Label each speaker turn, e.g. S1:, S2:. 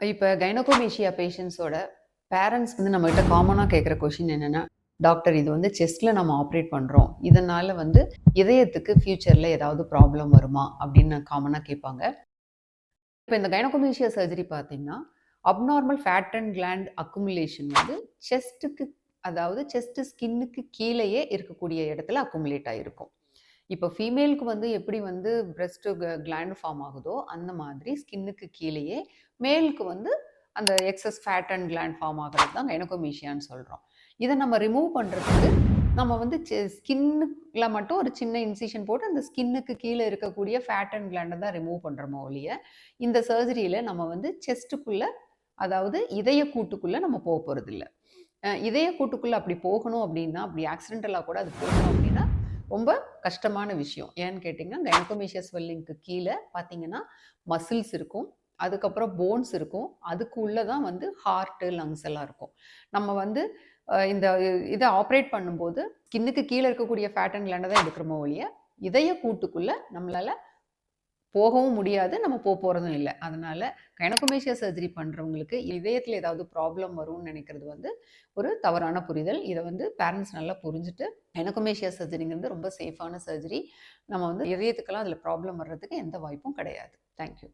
S1: இப்ப gynaecomastia பேஷண்ட்ஸோட parents வந்து நம்மகிட்ட காமனா கேட்குற கொஷின் என்னன்னா, டாக்டர் இது வந்து செஸ்ட்ல நம்ம ஆப்ரேட் பண்றோம். இதனால வந்து இதயத்துக்கு ஃபியூச்சர்ல ஏதாவது ப்ராப்ளம் வருமா? அப்படின்னு காமனா கேட்பாங்க. இப்ப இந்த கைனகோமேஷியா சர்ஜரி பார்த்தீங்கன்னா, abnormal fat and gland accumulation வந்து செஸ்ட்டுக்கு அதாவது செஸ்ட் ஸ்கின்னுக்கு கீழயே இருக்கக்கூடிய இடத்துல அக்குமுலேட் ஆயிருக்கும். இப்போ ஃபீமேலுக்கு வந்து எப்படி வந்து பிரெஸ்ட் கிளாண்ட் ஃபார்ம் ஆகுதோ, அந்த மாதிரி ஸ்கின்னுக்கு கீழயே மேலுக்கு வந்து அந்த excess fat and gland form ஆகுறது தான் கைனகோமேஷியான்னு சொல்றோம். இத நம்ம ரிமூவ் பண்றதுக்கு நம்ம வந்து ஸ்கின்னுல மட்டும் ஒரு சின்ன இன்சிஷன் போட்டு அந்த ஸ்கின்னுக்கு கீழ இருக்கக்கூடிய ஃபேட் அண்ட் கிளாண்ட தான் ரிமூவ் பண்றோமே ஒழிய, இந்த சர்ஜரியில நம்ம வந்து செஸ்ட்டுக்குள்ள அதாவது இதய கூட்டுக்குள்ள நம்ம போறதில்ல. இதய கூட்டுக்குள்ள அப்படி போகணும் அப்படின்னா, அப்படி ஆக்சிடென்டலா கூட அது போகணும் அப்படின்னா, ரொம்ப கஷ்டமான விஷயம். ஏன்னு கேட்டீங்கன்னா, கைனகோமேஷியா ஸ்வெல்லிங்க்கு கீழ பார்த்தீங்கன்னா, மசில்ஸ் இருக்கும். அதுக்கப்புறம் போன்ஸ் இருக்கும். அதுக்கு உள்ள தான் வந்து ஹார்ட், லங்ஸ் எல்லாம் இருக்கும். நம்ம வந்து இந்த இத ஆப்பரேட் பண்ணும்போது, ஸ்கின்னுக்கு கீழ இருக்கக்கூடிய ஃபேட் அண்ட் கிளாண்ட தான் எடுக்கிறோமே ஒழிய, இதய கூட்டுக்குள்ள நம்மளால போகவும் முடியாது. நம்ம போறதும் இல்ல. அதனால கைனகோமேஷியா சர்ஜரி பண்றவங்களுக்கு இதயத்தில ஏதாவது ப்ராப்ளம் வரும்னு நினைக்கிறது வந்து ஒரு தவறான புரிதல். இத வந்து பேரண்ட்ஸ் நல்லா புரிஞ்சுட்டு, கைனகோமேஷியா சர்ஜரிங்கிறது ரொம்ப சேஃபான சர்ஜரி. நம்ம வந்து இதயத்துக்கெல்லாம் அதில ப்ராப்ளம் வர்றதுக்கு எந்த வாய்ப்பும் கிடையாது. Thank you.